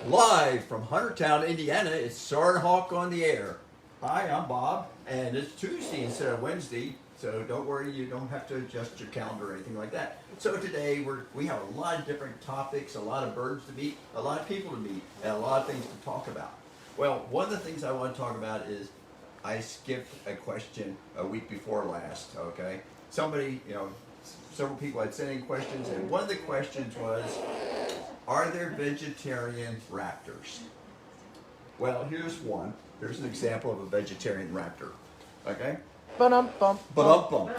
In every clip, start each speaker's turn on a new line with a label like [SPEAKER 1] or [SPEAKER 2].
[SPEAKER 1] Live from Huntertown, Indiana, it's Soarin on the air. Hi, I'm Bob, and it's Tuesday instead of Wednesday, so don't worry, you don't have to adjust your calendar or anything like that. So today we have a lot of different topics, a lot of birds to meet, a lot of people to meet, and a lot of things to talk about. Well, one of the things I want to talk about is I skipped a question a week before last, okay? Somebody, several people had sent in questions, and one of the questions was, are there vegetarian raptors? Well, here's one. Here's an example of a vegetarian raptor. Okay?
[SPEAKER 2] Ba-dum-bum.
[SPEAKER 1] Ba-dum-bum.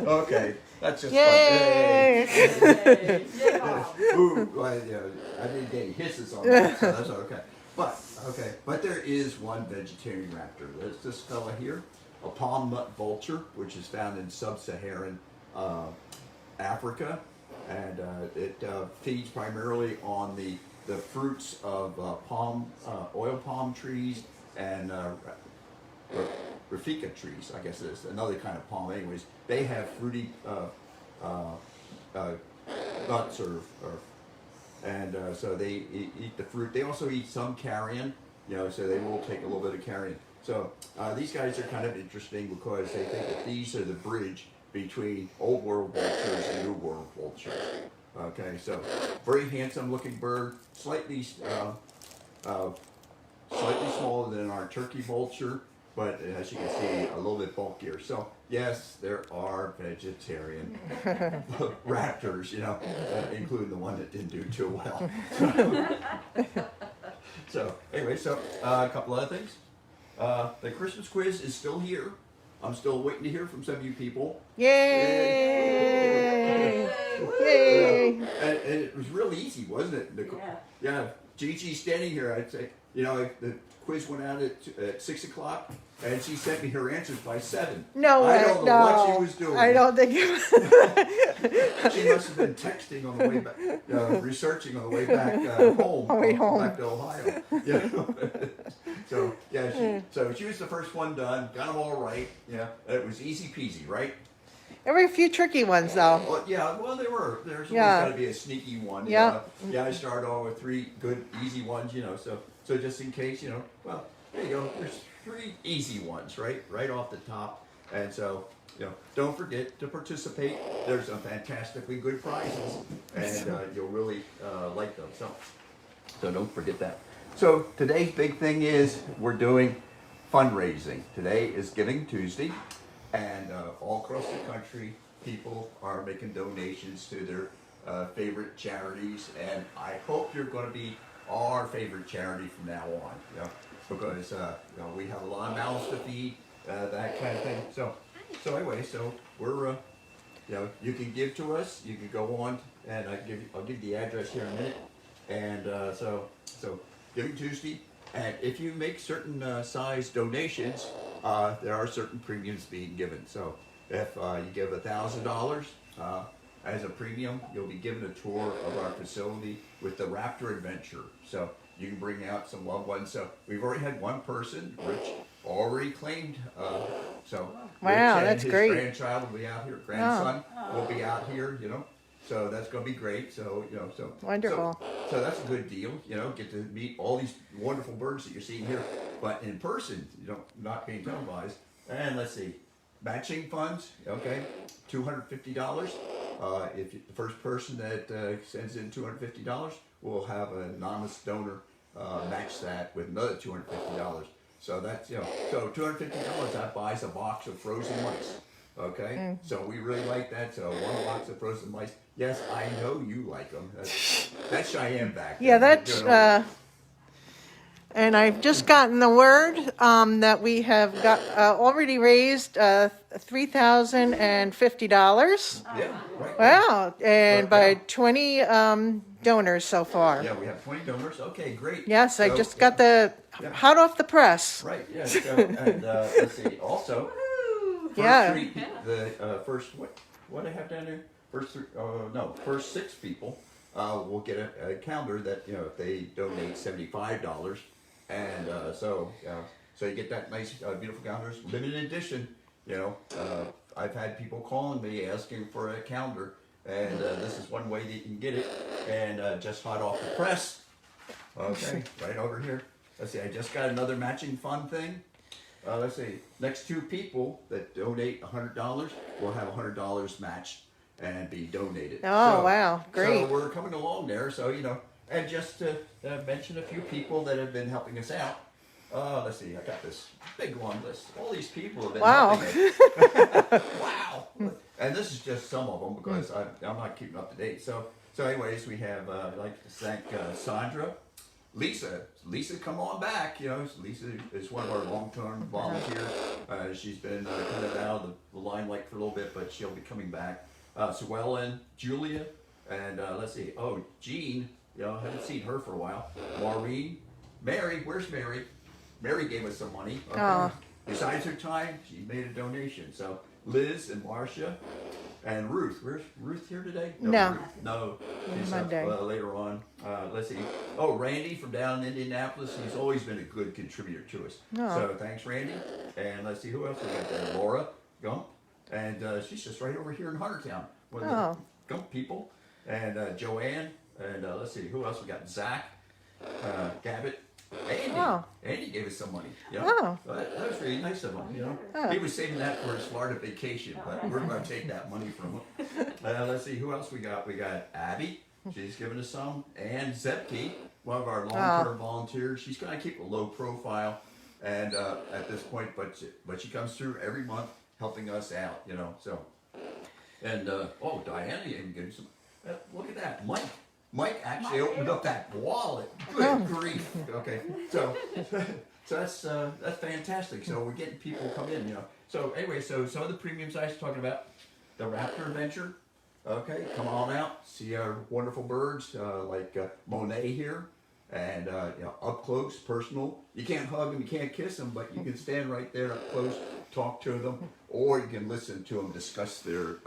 [SPEAKER 1] Okay, that's just
[SPEAKER 2] Yay!
[SPEAKER 1] fun. Yay! Ooh, well, I didn't get any hisses on that, so that's okay. But there is one vegetarian raptor. There's this fella here, a palm nut vulture, which is found in sub-Saharan Africa, and it feeds primarily on the fruits of oil palm trees and Rafika trees. I guess it's another kind of palm. Anyways, they have fruity nuts, and so they eat the fruit. They also eat some carrion, so they will take a little bit of carrion. So these guys are kind of interesting because they think that these are the bridge between old world vultures and new world vultures. Okay, so very handsome looking bird, slightly smaller than our turkey vulture, but as you can see, a little bit bulkier. So yes, there are vegetarian raptors, including the one that didn't do too well. So anyway, a couple other things. The Christmas quiz is still here. I'm still waiting to hear from some of you people.
[SPEAKER 2] Yay! Yay!
[SPEAKER 1] And it was real easy, wasn't it? Yeah. Gigi's standing here. I'd say, the quiz went out at 6 o'clock, and she sent me her answers by 7.
[SPEAKER 2] No way.
[SPEAKER 1] I don't know what she was doing.
[SPEAKER 2] I don't think it
[SPEAKER 1] She must have been texting on the way back, researching on the way back home. Back to Ohio. So she was the first one done. Got them all right. Yeah, it was easy peasy, right?
[SPEAKER 2] There were a few tricky ones, though.
[SPEAKER 1] Well, there were. There's always got to be a sneaky one.
[SPEAKER 2] Yeah.
[SPEAKER 1] I started off with 3 good, easy ones, so just in case, well, there you go. There's 3 easy ones, right off the top. And so, don't forget to participate. There's some fantastically good prizes, and you'll really like them. So don't forget that. So today's big thing is we're doing fundraising. Today is Giving Tuesday. And all across the country, people are making donations to their favorite charities, and I hope you're going to be our favorite charity from now on. Because we have a lot of mouths to feed, that kind of thing. So anyway, we're you can give to us. You can go on, and I'll give the address here in a minute. And so Giving Tuesday. And if you make certain size donations, there are certain premiums being given. So if you give $1,000 as a premium, you'll be given a tour of our facility with the Raptor Adventure. So you can bring out some loved ones. So we've already had one person, Rich, already claimed.
[SPEAKER 2] Wow,
[SPEAKER 1] Rich and
[SPEAKER 2] that's
[SPEAKER 1] his
[SPEAKER 2] great.
[SPEAKER 1] Grandchild will be out here. Grandson will be out here. So that's going to be great. So
[SPEAKER 2] Wonderful.
[SPEAKER 1] So that's a good deal. Get to meet all these wonderful birds that you're seeing here, but in person, not being televised. And let's see, matching funds. Okay, $250. If the first person that sends in $250 will have an anonymous donor match that with another $250. So that's so $250 that buys a box of frozen mice. Okay, so we really like that. So 1 box of frozen mice. Yes, I know you like them. That's Cheyenne back there.
[SPEAKER 2] Yeah, that's. And I've just gotten the word that we have got already raised $3,050.
[SPEAKER 1] Yeah, right.
[SPEAKER 2] Wow, and by 20 donors so far.
[SPEAKER 1] Yeah, we have 20 donors. Okay, great.
[SPEAKER 2] Yes, I just got the hot off the press.
[SPEAKER 1] Right. Yeah. So, and let's see. Also, first what I have down there. First 6 people will get a calendar that if they donate $75, and so you get that nice beautiful calendar, limited edition. I've had people calling me asking for a calendar, and this is one way that you can get it, and just hot off the press. Okay, right over here. Let's see, I just got another matching fund thing. Let's see, next two people that donate $100 will have $100 matched and be donated.
[SPEAKER 2] Oh, wow, great.
[SPEAKER 1] So we're coming along there. So and just to mention a few people that have been helping us out. Let's see, I got this big long list. All these people have been helping us. Wow. And this is just some of them because I'm not keeping up to date. So anyways, we have I'd like to thank Sandra. Lisa, come on back. Lisa is one of our long-term volunteers. She's been kind of out of the limelight for a little bit, but she'll be coming back. Soarin, Julia, and let's see. Oh, Jean. I haven't seen her for a while. Maureen, Mary. Where's Mary? Mary gave us some money. Okay. Besides her time, she made a donation. So Liz and Marcia. And Ruth, where's Ruth here today?
[SPEAKER 2] No.
[SPEAKER 1] No, she's
[SPEAKER 2] Monday.
[SPEAKER 1] Later on. Let's see. Oh, Randy from down in Indianapolis. He's always been a good contributor to us.
[SPEAKER 2] Oh.
[SPEAKER 1] So thanks, Randy. And let's see who else we got there. Laura Gump, and she's just right over here in Huntertown. One of the Gump people. And Joanne. And let's see who else we got. Zach, Gabbett. Andy.
[SPEAKER 2] Oh.
[SPEAKER 1] Andy gave us some money.
[SPEAKER 2] Oh.
[SPEAKER 1] That was really nice of him.
[SPEAKER 2] Oh.
[SPEAKER 1] He was saving that for his Florida vacation, but we're going to take that money from him. Let's see who else we got. We got Abby. She's giving us some, and Zepke, one of our long-term volunteers. She's going to keep a low profile, and at this point, but she comes through every month helping us out. So, and Diana even gives some. Look at that, Mike. Mike actually opened up that wallet. Good grief. Okay, so that's fantastic. So we're getting people come in, So anyway, so some of the premiums I was talking about, the Raptor Adventure. Okay, come on out, see our wonderful birds like Monet here, and up close, personal. You can't hug them, you can't kiss them, but you can stand right there up close, talk to them, or you can listen to them discuss their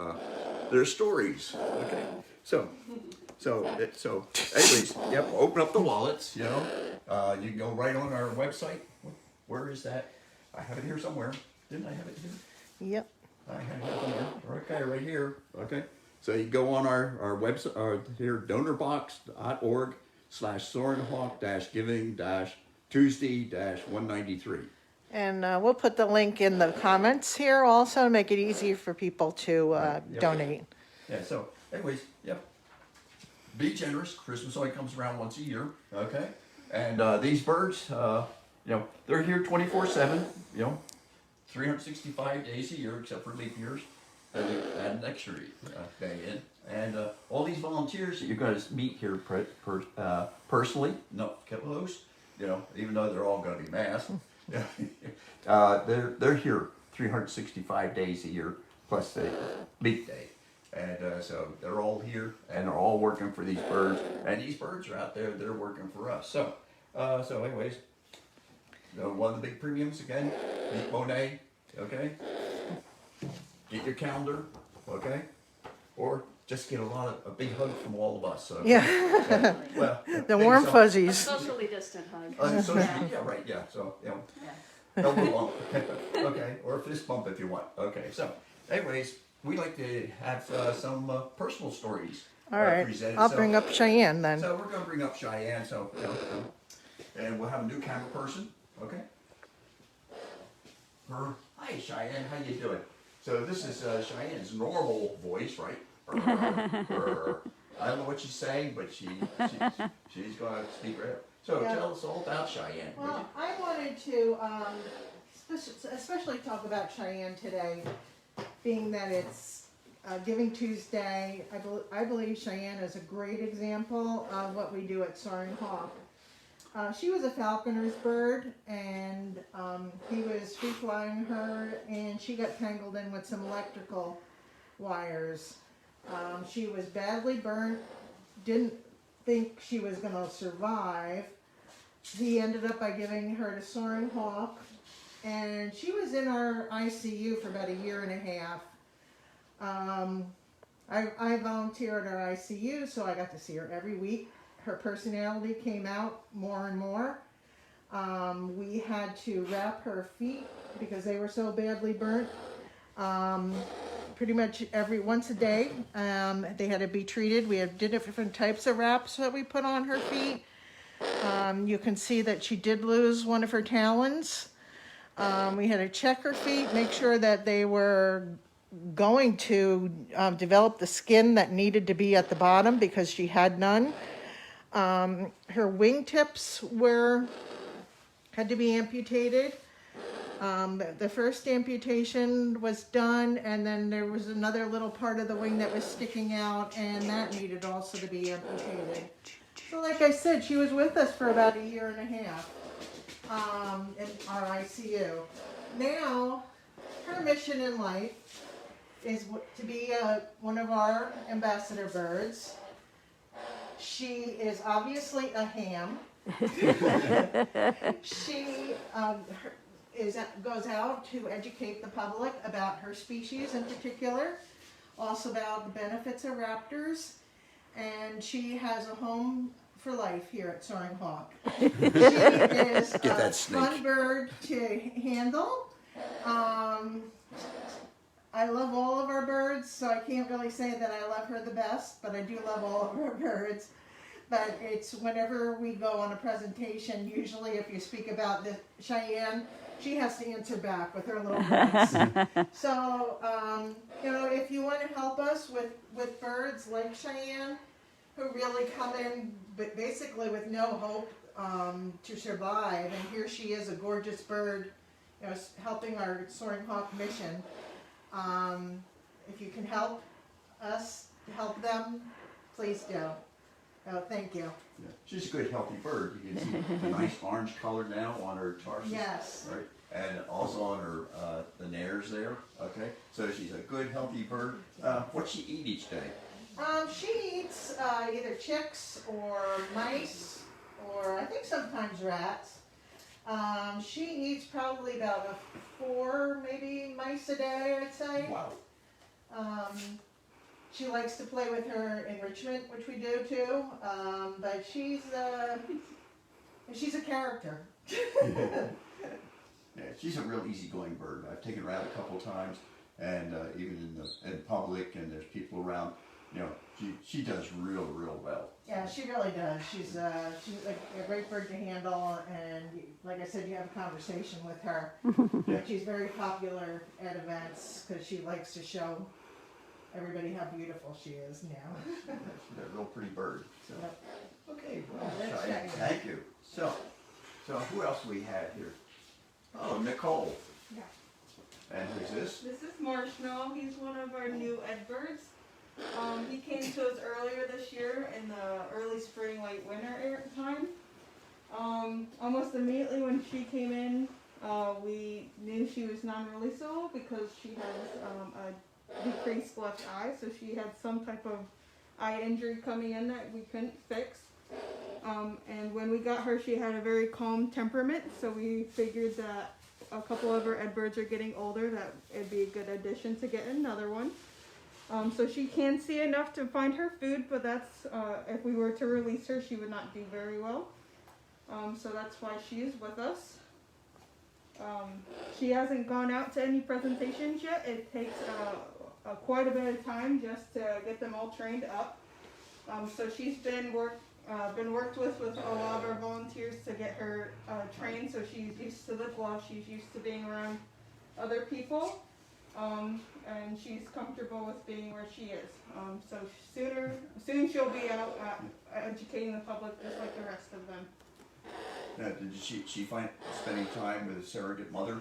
[SPEAKER 1] stories. Okay, so anyways, yep, open up the wallets, you can go right on our website. Where is that? I have it here somewhere. Didn't I have it here?
[SPEAKER 2] Yep.
[SPEAKER 1] I have it somewhere. Okay, right here. Okay. So you go on our website, here, donorbox.org/soarinhawk-giving-Tuesday-193.
[SPEAKER 2] And we'll put the link in the comments here also to make it easy for people to donate.
[SPEAKER 1] Yeah, so anyways, yep. Be generous. Christmas only comes around once a year, okay? And these birds, they're here 24/7, 365 days a year except for leap years. Add an extra day in. And all these volunteers that you're going to meet here personally, no, close, even though they're all going to be masked, they're here 365 days a year plus the leap day. And so they're all here and they're all working for these birds. And these birds are out there, they're working for us. So anyways, one of the big premiums again, meet Monet, okay? Get your calendar, okay? Or just get a big hug from all of us. Okay?
[SPEAKER 2] Yeah.
[SPEAKER 1] Well,
[SPEAKER 2] The warm
[SPEAKER 3] A
[SPEAKER 2] fuzzies.
[SPEAKER 3] socially distant hug.
[SPEAKER 1] Yeah, right, yeah. So, elbow bump. Okay, or a fist bump if you want. Okay, so, anyways, we like to have some personal stories
[SPEAKER 2] All right.
[SPEAKER 1] presented.
[SPEAKER 2] I'll bring up Cheyenne then.
[SPEAKER 1] So we're going to bring up Cheyenne. So, and we'll have a new camera person. Okay. Hi, Cheyenne. How you doing? So this is Cheyenne's normal voice, right? I don't know what she's saying, but she's going to speak right up. So tell us all about Cheyenne.
[SPEAKER 2] Well, I wanted to especially talk about Cheyenne today, being that it's Giving Tuesday. I believe Cheyenne is a great example of what we do at Soarin Hawk. She was a falconer's bird, and he was free flying her, and she got tangled in with some electrical wires. She was badly burnt, didn't think she was going to survive. He ended up by giving her to Soarin Hawk, and she was in our ICU for about 1.5 years. I volunteered at our ICU, so I got to see her every week. Her personality came out more and more. We had to wrap her feet because they were so badly burnt. Pretty much once a day, they had to be treated. We had different types of wraps that we put on her feet. You can see that she did lose one of her talons. We had to check her feet, make sure that they were going to develop the skin that needed to be at the bottom because she had none. Her wingtips had to be amputated. The first amputation was done, and then there was another little part of the wing that was sticking out, and that needed also to be amputated. So like I said, she was with us for about 1.5 years in our ICU. Now, her mission in life is to be one of our ambassador birds. She is obviously a ham. She goes out to educate the public about her species in particular, also about the benefits of raptors, and she has a home for life here at Soaring Hawk. She is a fun bird to handle. I love all of our birds, so I can't really say that I love her the best, but I do love all of our birds. But it's whenever we go on a presentation, usually if you speak about the Cheyenne, she has to answer back with her little voice. So, if you want to help us with birds like Cheyenne, who really come in but basically with no hope to survive, and here she is, a gorgeous bird, helping our Soaring Hawk mission. If you can help us help them, please do. Oh, thank you.
[SPEAKER 1] Yeah. She's a good, healthy bird. You can see the nice orange color now on her tarsus.
[SPEAKER 2] Yes.
[SPEAKER 1] Right? And also on her, the nares there. Okay? So she's a good, healthy bird. What's she eat each day?
[SPEAKER 2] She eats either chicks or mice, or I think sometimes rats. She eats probably about 4, maybe mice a day, I'd say.
[SPEAKER 1] Wow.
[SPEAKER 2] She likes to play with her enrichment, which we do too. But she's a character.
[SPEAKER 1] Yeah, she's a real easygoing bird. I've taken her out a couple times, and even in public, and there's people around. She does real well.
[SPEAKER 2] Yeah, she really does. She's a great bird to handle, and like I said, you have a conversation with her.
[SPEAKER 1] Yeah.
[SPEAKER 2] She's very popular at events because she likes to show everybody how beautiful she is now.
[SPEAKER 1] She's a real pretty bird. So.
[SPEAKER 2] Yep.
[SPEAKER 1] Okay, well,
[SPEAKER 2] That's
[SPEAKER 1] Cheyenne,
[SPEAKER 2] Cheyenne.
[SPEAKER 1] thank you. So who else we have here? Oh, Nicole.
[SPEAKER 3] Yeah.
[SPEAKER 1] And who's this?
[SPEAKER 3] This is Marshmallow. He's one of our new Edbirds. He came to us earlier this year in the early spring, late winter time. Almost immediately when she came in, we knew she was non-releasable because she has a decreased left eye, so she had some type of eye injury coming in that we couldn't fix. And when we got her, she had a very calm temperament, so we figured that a couple of our Edbirds are getting older, that it'd be a good addition to get another one. So she can see enough to find her food, but that's, if we were to release her, she would not do very well. So that's why she is with us. She hasn't gone out to any presentations yet. It takes quite a bit of time just to get them all trained up. So she's been worked with a lot of our volunteers to get her trained, so she's used to the bluff, she's used to being around other people, and she's comfortable with being where she is. So soon she'll be out educating the public just like the rest of them.
[SPEAKER 1] Now, did she find spending time with a surrogate mother?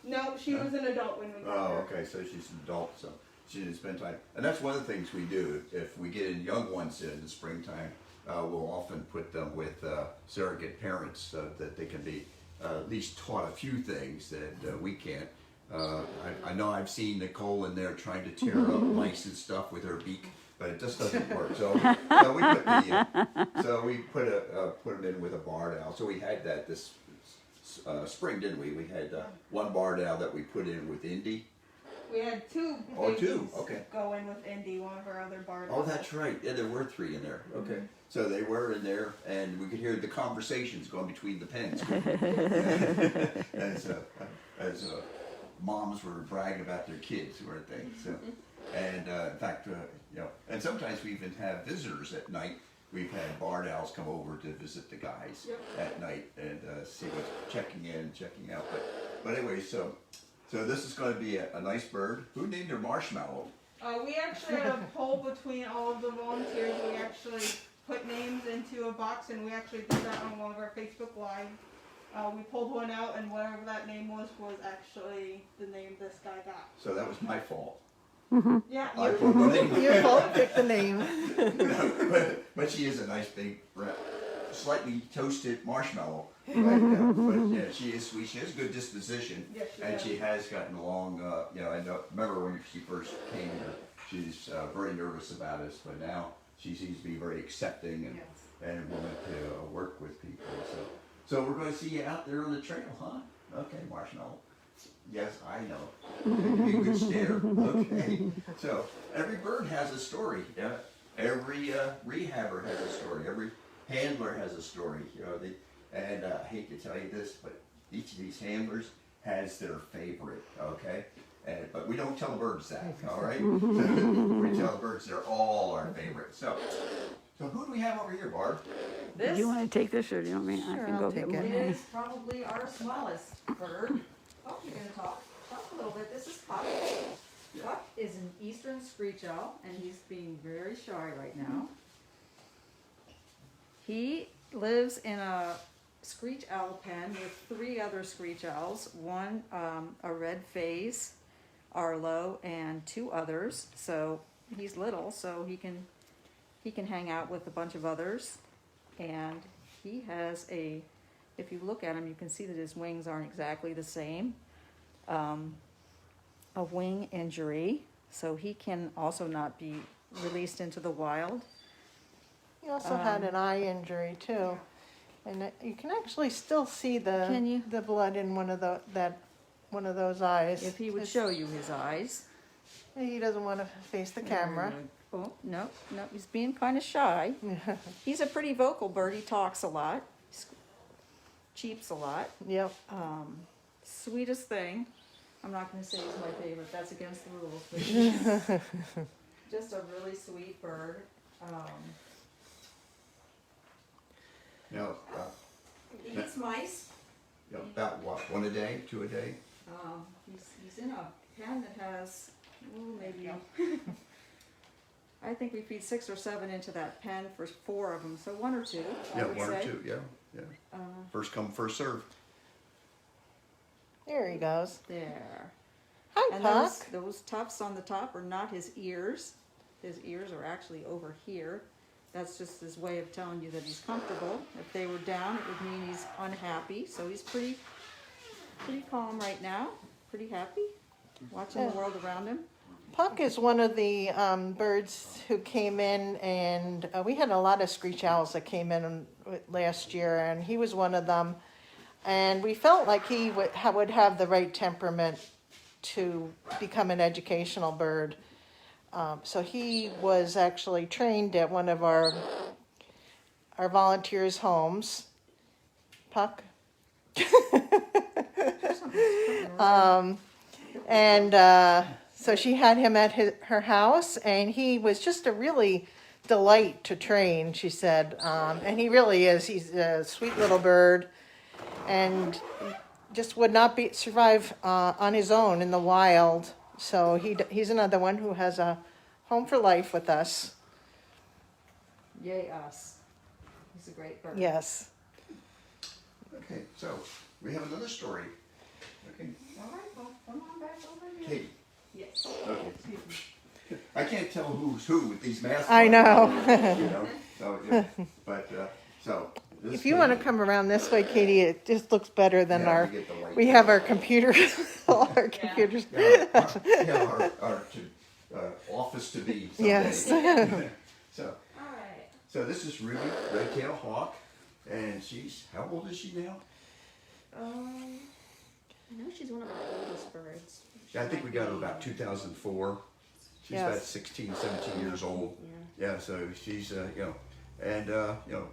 [SPEAKER 3] No, she was an adult when we got her.
[SPEAKER 1] Oh, okay, so she's an adult, so she didn't spend time. And that's one of the things we do. If we get in young ones in the springtime, we'll often put them with surrogate parents so that they can be at least taught a few things that we can't. I know I've seen Nicole in there trying to tear up mice and stuff with her beak, but it just doesn't work. So we put them in with a barred owl. So we had that this spring, didn't we? We had one barred owl that we put in with Indy.
[SPEAKER 3] We had two
[SPEAKER 1] two,
[SPEAKER 3] babies
[SPEAKER 1] okay.
[SPEAKER 3] go in with Indy, one of our other barred
[SPEAKER 1] Oh,
[SPEAKER 3] owls.
[SPEAKER 1] that's right. Yeah, there were 3 in there. Okay. So they were in there, and we could hear the conversations going between the pens. as moms were bragging about their kids, weren't they? So, and in fact, and sometimes we even have visitors at night we've had barn owls come over to visit the guys at night and see what's checking in, checking out. But anyway, so this is going to be a nice bird. Who named her Marshmallow?
[SPEAKER 3] We actually had a poll between all of the volunteers. We actually put names into a box, and we actually did that on one of our Facebook Live. We pulled one out, and whatever that name was actually the name this guy got.
[SPEAKER 1] So that was my fault.
[SPEAKER 3] Yeah,
[SPEAKER 1] I pulled the name.
[SPEAKER 2] Your fault, pick the name.
[SPEAKER 1] but she is a nice big, slightly toasted marshmallow. But yeah, she is sweet. She has a good disposition,
[SPEAKER 3] Yes, she
[SPEAKER 1] and
[SPEAKER 3] does.
[SPEAKER 1] she has gotten along. You know, I remember when she first came here, she's very nervous about us, but now she seems to be very accepting and willing to work with people. So we're going to see you out there on the trail, huh? Okay, Marshmallow. Yes, I know. Give me a good stare. Okay. So every bird has a story. Yeah. Every rehabber has a story. Every handler has a story. You know, and I hate to tell you this, but each of these handlers has their favorite. Okay. But we don't tell birds that. All right. We tell the birds they're all our favorite. So who do we have over here, Barb?
[SPEAKER 4] Do
[SPEAKER 5] This
[SPEAKER 4] you want to take this or do you want me? I
[SPEAKER 2] Sure,
[SPEAKER 4] can
[SPEAKER 2] I'll
[SPEAKER 4] go
[SPEAKER 2] take
[SPEAKER 4] get
[SPEAKER 2] it.
[SPEAKER 4] more.
[SPEAKER 5] is probably our smallest bird. Oh, you're gonna talk a little bit. This is Puck. Puck is an eastern screech owl, and he's being very shy right now. He lives in a screech owl pen with 3 other screech owls. One, a red phase, Arlo, and 2 others. So he's little, so he can hang out with a bunch of others. And he has if you look at him, you can see that his wings aren't exactly the same. A wing injury, so he can also not be released into the wild.
[SPEAKER 2] He also had an eye injury too, and you can actually still see
[SPEAKER 5] Can you?
[SPEAKER 2] the blood in one of those eyes.
[SPEAKER 5] If he would
[SPEAKER 2] It's-
[SPEAKER 5] show you his eyes.
[SPEAKER 2] He doesn't want to face the camera.
[SPEAKER 5] Oh, no, he's being kind of shy. He's a pretty vocal bird. He talks a lot, cheeps a lot.
[SPEAKER 2] Yep.
[SPEAKER 5] Sweetest thing. I'm not going to say he's my favorite. That's against the rules. But he's just a really sweet bird.
[SPEAKER 1] No.
[SPEAKER 5] He eats mice.
[SPEAKER 1] About what? 1 a day? 2 a day?
[SPEAKER 5] He's in a pen that has, maybe, I think we feed 6 or 7 into that pen for 4 of them, so 1 or 2, I
[SPEAKER 1] Yeah,
[SPEAKER 5] would
[SPEAKER 1] 1 or
[SPEAKER 5] say.
[SPEAKER 1] 2. Yeah. First come, first serve.
[SPEAKER 2] There he goes.
[SPEAKER 5] There.
[SPEAKER 2] Hi,
[SPEAKER 5] And
[SPEAKER 2] Puck.
[SPEAKER 5] those tufts on the top are not his ears. His ears are actually over here. That's just his way of telling you that he's comfortable. If they were down, it would mean he's unhappy. So he's pretty calm right now. Pretty happy. Watching the world around him.
[SPEAKER 2] Puck is one of the birds who came in, and we had a lot of screech owls that came in last year, and he was one of them. And we felt like he would have the right temperament to become an educational bird. So he was actually trained at one of our volunteers' homes. Puck? So she had him at her house, and he was just a really delight to train, she said. And he really is. He's a sweet little bird, and just would not survive on his own in the wild. So he's another one who has a home for life with us.
[SPEAKER 5] Yay us. He's a great bird.
[SPEAKER 2] Yes.
[SPEAKER 1] Okay, so we have another story. Okay,
[SPEAKER 5] All right, well, come on back over here.
[SPEAKER 1] Katie.
[SPEAKER 5] Yes.
[SPEAKER 1] Okay. I can't tell who's who with these masks.
[SPEAKER 2] I
[SPEAKER 1] on,
[SPEAKER 2] know.
[SPEAKER 1] You know. So, yeah. But so. This
[SPEAKER 2] If you want to
[SPEAKER 1] Katie-
[SPEAKER 2] come around this way, Katie, it just looks better than
[SPEAKER 1] Yeah,
[SPEAKER 2] our.
[SPEAKER 1] we get the light.
[SPEAKER 2] We have our computer, all our computers.
[SPEAKER 1] Our office to be someday.
[SPEAKER 2] Yes.
[SPEAKER 1] So,
[SPEAKER 5] All right.
[SPEAKER 1] so this is Ruby, red-tailed hawk, and she's, how old is she now?
[SPEAKER 4] I know she's one of our oldest birds.
[SPEAKER 1] I think we got her about 2004. She's
[SPEAKER 2] Yes.
[SPEAKER 1] about 16, 17 years old. Yeah, so she's, and,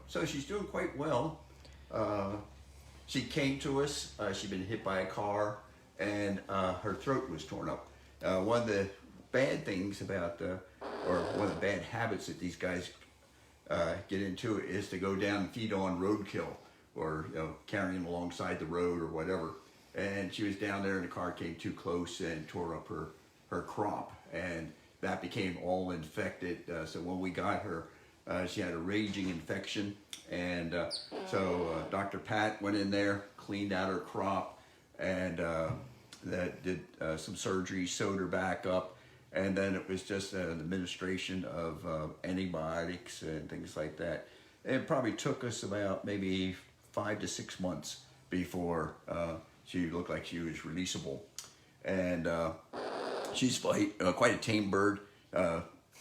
[SPEAKER 1] so she's doing quite well. She came to us, she'd been hit by a car, and her throat was torn up. One of the bad things about, or one of the bad habits that these guys get into it is to go down and feed on roadkill or carrying alongside the road or whatever. And she was down there and the car came too close and tore up her crop, and that became all infected. So when we got her, she had a raging infection, and so Dr. Pat went in there, cleaned out her crop, and that did some surgery, sewed her back up, and then it was just an administration of antibiotics and things like that. It probably took us about maybe 5 to 6 months before she looked like she was releasable. And she's quite a tame bird.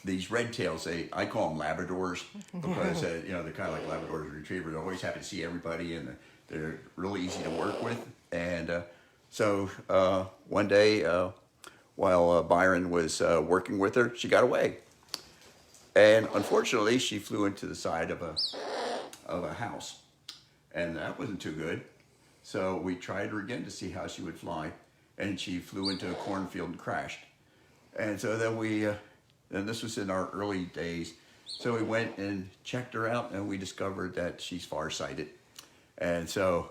[SPEAKER 1] These red tails, I call them Labradors because they're kind of like Labradors retrievers. They're always happy to see everybody, and they're really easy to work with. And so one day, while Byron was working with her, she got away. And unfortunately, she flew into the side of a house, and that wasn't too good. So we tried her again to see how she would fly, and she flew into a cornfield and crashed. And so then and this was in our early days, so we went and checked her out, and we discovered that she's farsighted. And so,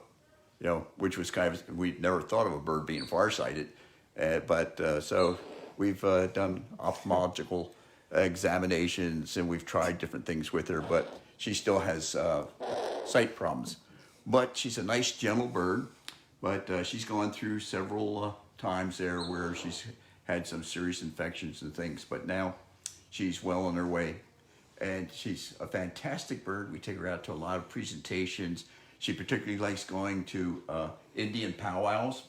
[SPEAKER 1] which was kind of, we'd never thought of a bird being farsighted, but so we've done ophthalmological examinations, and we've tried different things with her, but she still has sight problems. But she's a nice, gentle bird, but she's gone through several times there where she's had some serious infections and things, but now she's well on her way. And she's a fantastic bird. We take her out to a lot of presentations. She particularly likes going to Indian powwows,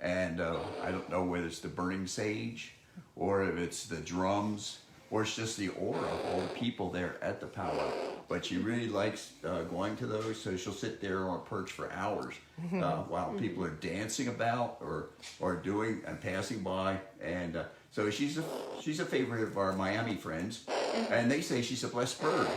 [SPEAKER 1] and I don't know whether it's the burning sage, or if it's the drums, or it's just the aura of all the people there at the powwow. But she really likes going to those, so she'll sit there on a perch for hours while people are dancing about or doing and passing by. And so she's a favorite of our Miami friends, and they say she's a blessed bird.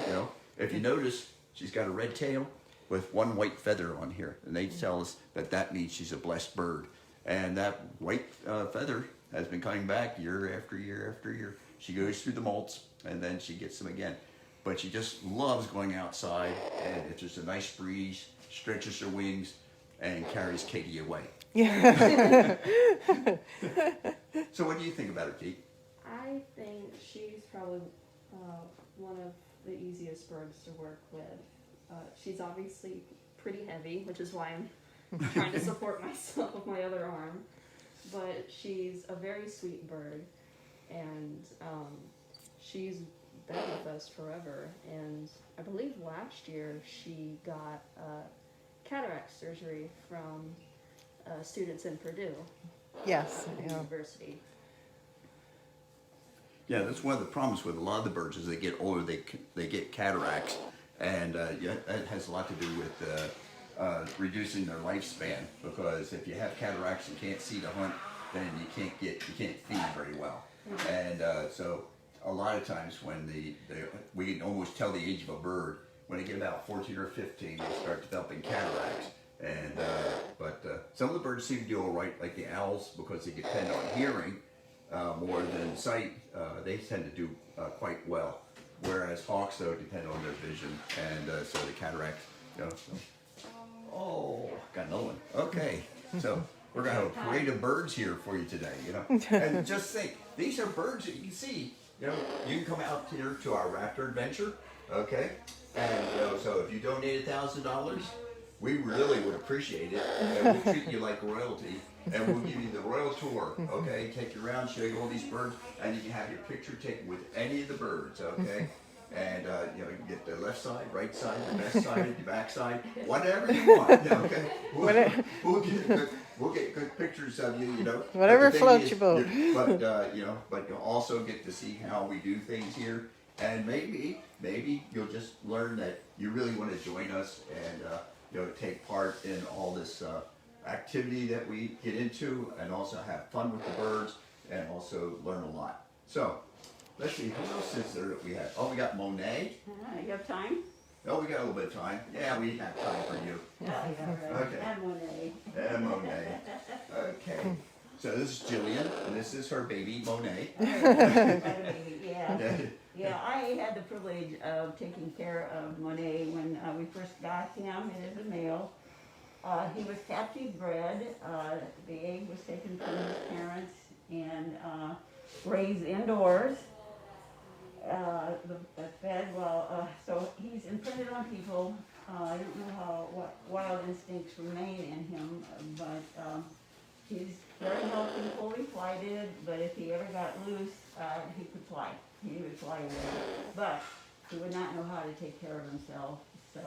[SPEAKER 1] If you notice, she's got a red tail with one white feather on here, and they tell us that means she's a blessed bird. And that white feather has been coming back year after year after year. She goes through the molts, and then she gets them again. But she just loves going outside, and if there's a nice breeze, stretches her wings, and carries Katie away.
[SPEAKER 6] Yeah.
[SPEAKER 1] So what do you think about her, Kate?
[SPEAKER 4] I think she's probably one of the easiest birds to work with. She's obviously pretty heavy, which is why I'm trying to support myself with my other arm. But she's a very sweet bird, and she's been with us forever. And I believe last year she got cataract surgery from students in Purdue
[SPEAKER 6] Yes. Yeah.
[SPEAKER 4] University.
[SPEAKER 1] Yeah, that's one of the problems with a lot of the birds. As they get older, they get cataracts, and that has a lot to do with reducing their lifespan. Because if you have cataracts and can't see to hunt, then you can't feed very well. And so a lot of times when we can almost tell the age of a bird when they get about 14 or 15, they start developing cataracts. And but some of the birds seem to do all right, like the owls, because they depend on hearing more than sight. They tend to do quite well. Whereas hawks, though, depend on their vision, and so the cataract. Oh, got another one. Okay, so we're gonna have a parade of birds here for you today. And just think, these are birds that you can see. You can come out here to our Raptor Adventure, okay? And so if you donate $1,000, we really would appreciate it, and we'll treat you like royalty, and we'll give you the royal tour, okay? Take you around, show you all these birds, and you can have your picture taken with any of the birds, okay? And you can get the left side, right side, the best side, the back side, whatever you want, okay? We'll get good pictures of you,
[SPEAKER 6] Whatever
[SPEAKER 1] But the thing
[SPEAKER 6] floats
[SPEAKER 1] is,
[SPEAKER 6] your boat.
[SPEAKER 1] but you'll also get to see how we do things here, and maybe you'll just learn that you really want to join us and take part in all this activity that we get into, and also have fun with the birds, and also learn a lot. So let's see, who else is there that we have? Oh, we got Monet.
[SPEAKER 7] You have time?
[SPEAKER 1] Oh, we got a little bit of time. Yeah, we have time for you.
[SPEAKER 7] Yeah, right.
[SPEAKER 1] Okay.
[SPEAKER 7] And Monet.
[SPEAKER 1] And Monet. Okay. So this is Jillian, and this is her baby Monet.
[SPEAKER 7] Yeah, yeah. I had the privilege of taking care of Monet when we first got him. It is a male. He was captive bred. The egg was taken from his parents and raised indoors. Fed well. So he's imprinted on people. I don't know what wild instincts remain in him, but he's very healthy, fully flighted. But if he ever got loose, he could fly. He would fly away. But he would not know how to take care of himself. So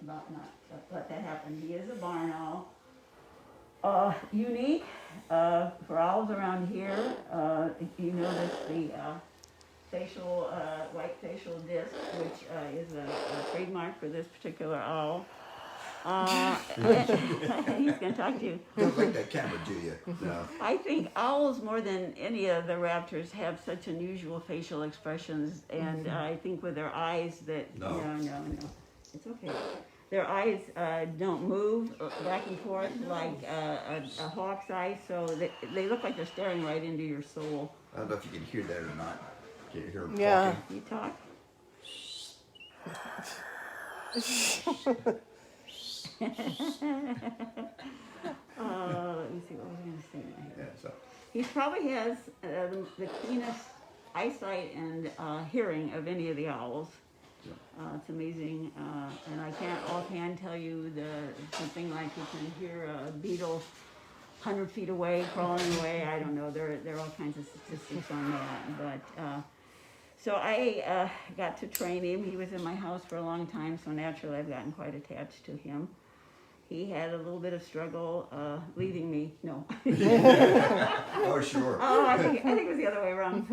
[SPEAKER 7] about not let that happen. He is a barn owl. Unique for owls around here. You notice the facial white facial disc, which is a trademark for this particular owl. He's going to talk to you.
[SPEAKER 1] Don't like that camera, do you? No.
[SPEAKER 7] I think owls, more than any of the raptors, have such unusual facial expressions, and I think with their eyes that
[SPEAKER 1] No.
[SPEAKER 7] no, it's okay. Their eyes don't move back and forth like a hawk's eye, so they look like they're staring right into your soul.
[SPEAKER 1] I don't know if you can hear that or not. Can you hear him
[SPEAKER 6] Yeah.
[SPEAKER 1] talking?
[SPEAKER 7] You talk. Let me see what I was going to say now.
[SPEAKER 1] Yeah, so.
[SPEAKER 7] He probably has the keenest eyesight and hearing of any of the owls. It's amazing, and I can't offhand tell you something like you can hear a beetle 100 feet away, crawling away. I don't know. There are all kinds of statistics on that. But so I got to train him. He was in my house for a long time, so naturally I've gotten quite attached to him. He had a little bit of struggle leaving me. No.
[SPEAKER 1] Oh, sure.
[SPEAKER 7] Oh, I think it was the other way around.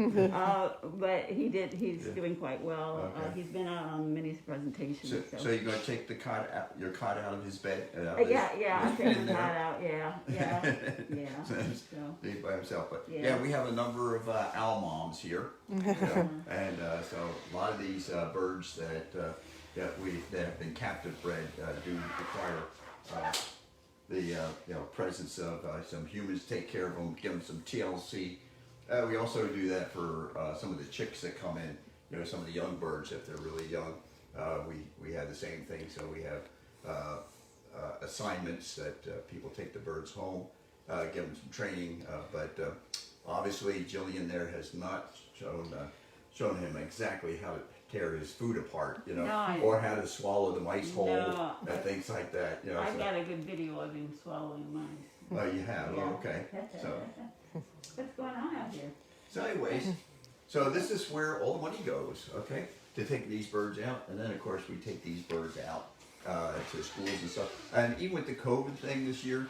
[SPEAKER 7] But he did. He's doing quite well.
[SPEAKER 1] Okay.
[SPEAKER 7] He's been out on many presentations.
[SPEAKER 1] So you're going to take the cot out, your cot out of his bed?
[SPEAKER 7] Yeah. I'm
[SPEAKER 1] in
[SPEAKER 7] taking
[SPEAKER 1] there?
[SPEAKER 7] that out. Yeah.
[SPEAKER 1] So
[SPEAKER 7] So.
[SPEAKER 1] he's by himself, but
[SPEAKER 7] Yeah.
[SPEAKER 1] we have a number of owl moms here, you know, and so a lot of these birds that have been captive bred do require the presence of some humans to take care of them, give them some TLC. We also do that for some of the chicks that come in, you know, some of the young birds if they're really young. We have the same thing, so we have assignments that people take the birds home, give them some training, but obviously Jillian there has not shown him exactly how to tear his food apart, you know,
[SPEAKER 7] No,
[SPEAKER 1] or how to swallow the mice whole
[SPEAKER 7] No.
[SPEAKER 1] and things like that, you know.
[SPEAKER 7] I've
[SPEAKER 1] so-
[SPEAKER 7] got a good video of him swallowing mine.
[SPEAKER 1] Oh, you have?
[SPEAKER 7] Yeah.
[SPEAKER 1] Oh, okay. So,
[SPEAKER 7] What's going on out here?
[SPEAKER 1] so anyways, so this is where all the money goes, okay? To take these birds out, and then of course we take these birds out to schools and stuff. And even with the COVID thing this year,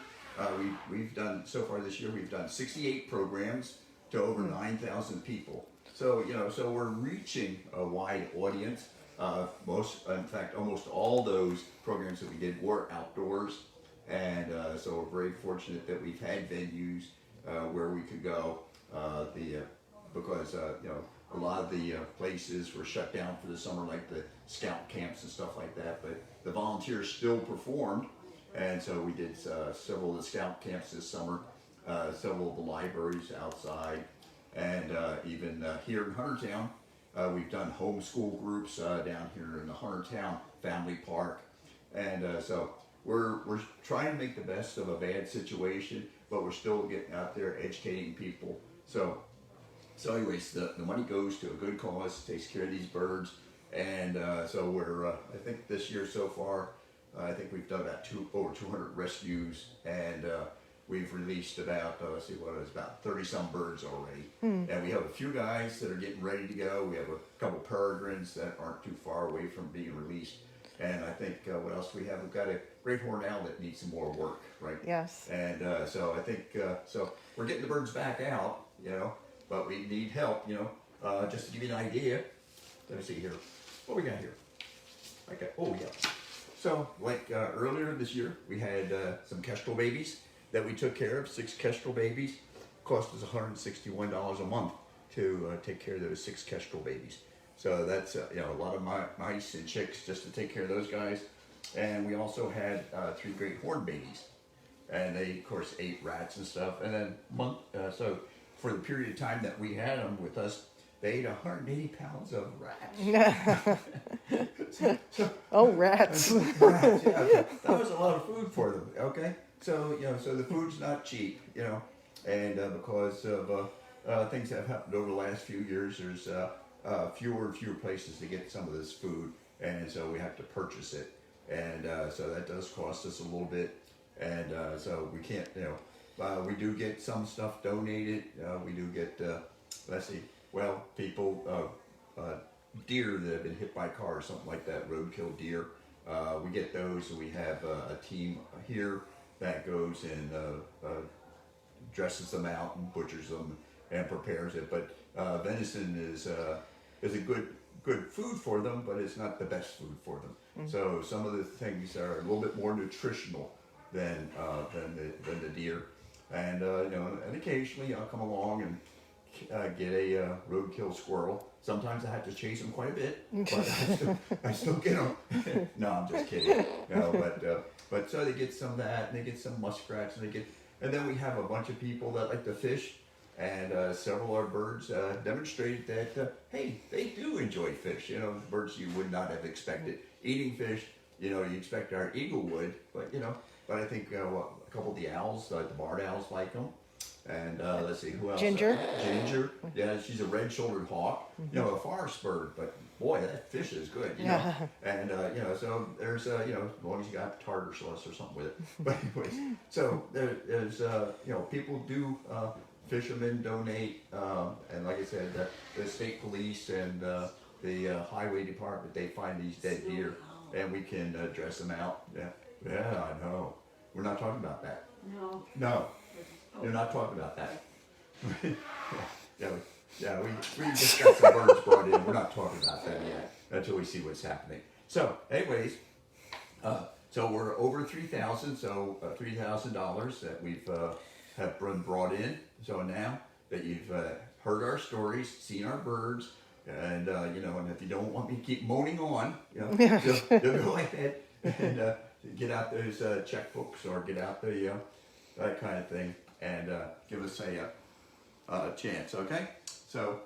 [SPEAKER 1] we've done, so far this year, we've done 68 programs to over 9,000 people. So, you know, so we're reaching a wide audience. In fact, almost all those programs that we did were outdoors. And so we're very fortunate that we've had venues where we could go because, you know, a lot of the places were shut down for the summer, like the scout camps and stuff like that. But the volunteers still performed. And so we did several of the scout camps this summer, several of the libraries outside. And even here in Huntertown, we've done homeschool groups down here in the Huntertown Family Park. And so we're trying to make the best of a bad situation, but we're still getting out there educating people. So anyways, the money goes to a good cause, takes care of these birds. And so we're, I think this year so far, I think we've done about over 200 rescues, and we've released about, about 30-some birds already. And we have a few guys that are getting ready to go. We have a couple peregrines that aren't too far away from being released. And I think, what else we have? We've got a great horned owl that needs some more work, right?
[SPEAKER 6] Yes.
[SPEAKER 1] And so I think, so we're getting the birds back out, you know, but we need help, you know. Just to give you an idea, let me see here. What we got here? Okay, oh yeah. So, like earlier this year, we had some kestrel babies that we took care of, 6 kestrel babies. Cost us $161 a month to take care of those 6 kestrel babies. So that's you know, a lot of mice and chicks just to take care of those guys. And we also had 3 great horned babies and they of course ate rats and stuff. And then so for the period of time that we had them with us, they ate 180 pounds of rats.
[SPEAKER 6] Oh, rats.
[SPEAKER 1] Rats, yeah. That was a lot of food for them. Okay, so so the food's not cheap, and because of things that have happened over the last few years, there's fewer and fewer places to get some of this food, and so we have to purchase it, and so that does cost us a little bit, and so we can't, we do get some stuff donated. We do get, let's see, well, people, deer that have been hit by cars, something like that, roadkill deer. We get those, and we have a team here that goes and dresses them out and butchers them and prepares it. But venison is a good food for them, but it's not the best food for them. So some of the things are a little bit more nutritional than the deer. And and occasionally I'll come along and get a roadkill squirrel. Sometimes I have to chase them quite a bit, but I still get them. No, I'm just kidding. But so they get some of that, and they get some muskrats, and then we have a bunch of people that like to fish, and several of our birds demonstrated that hey, they do enjoy fish. Birds you would not have expected eating fish. You expect our eagle would, but I think a couple of the owls, the barred owls, like them. And let's see, who else?
[SPEAKER 6] Ginger.
[SPEAKER 1] Ginger, yeah, she's a red-shouldered hawk. A forest bird, but boy, that fish is good. And so there's as long as you got tartar sauce or something with it. But anyways, so there's people do fishermen donate, and like I said, the state police and the highway department, they find these dead deer, and we can dress them out. Yeah, I know. We're not talking about that. No. You're not talking about that. We just got some birds brought in. We're not talking about them yet until we see what's happening. So, anyways, so we're over 3,000. So $3,000 that we've have been brought in. So now that you've heard our stories, seen our birds, and and if you don't want me to keep moaning on, just go ahead and get out those checkbooks or get out the that kind of thing. And give us a chance, okay? So,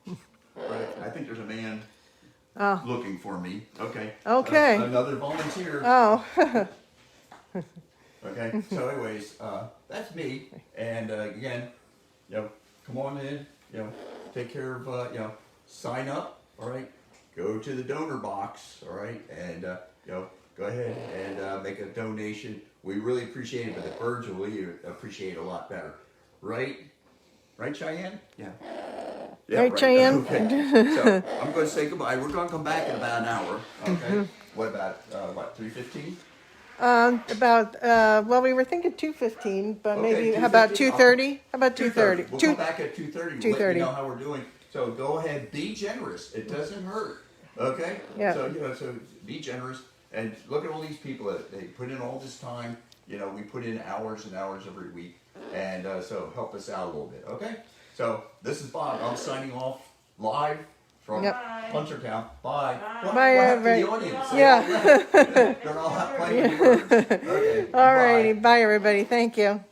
[SPEAKER 1] right, I think there's a man looking for me. Okay.
[SPEAKER 6] Okay.
[SPEAKER 1] Another volunteer.
[SPEAKER 6] Oh.
[SPEAKER 1] Okay. So, anyways, that's me. And again, come on in. Take care of. Sign up. All right. Go to the donor box. All right, and go ahead and make a donation. We really appreciate it, but the birds will really appreciate it a lot better. Right? Right, Cheyenne? Yeah.
[SPEAKER 6] Right, Cheyenne?
[SPEAKER 1] Okay. So I'm going to say goodbye. We're going to come back in about an hour. Okay. What about 3:15?
[SPEAKER 6] Well, we were thinking 2:15, but
[SPEAKER 1] Okay,
[SPEAKER 6] maybe how about 2:30? How about 2:30?
[SPEAKER 1] We'll come back at 2:30.
[SPEAKER 6] 2:30.
[SPEAKER 1] Let you know how we're doing. So go ahead, be generous. It doesn't hurt. Okay.
[SPEAKER 6] Yeah.
[SPEAKER 1] So so be generous. And look at all these people that they put in all this time. We put in hours and hours every week. And so help us out a little bit, okay? So this is Bob. I'm signing off live from Punchertown. Bye. What happened to the audience?
[SPEAKER 6] Yeah.
[SPEAKER 1] They're all playing words. Okay.
[SPEAKER 6] All righty. Bye, everybody. Thank you.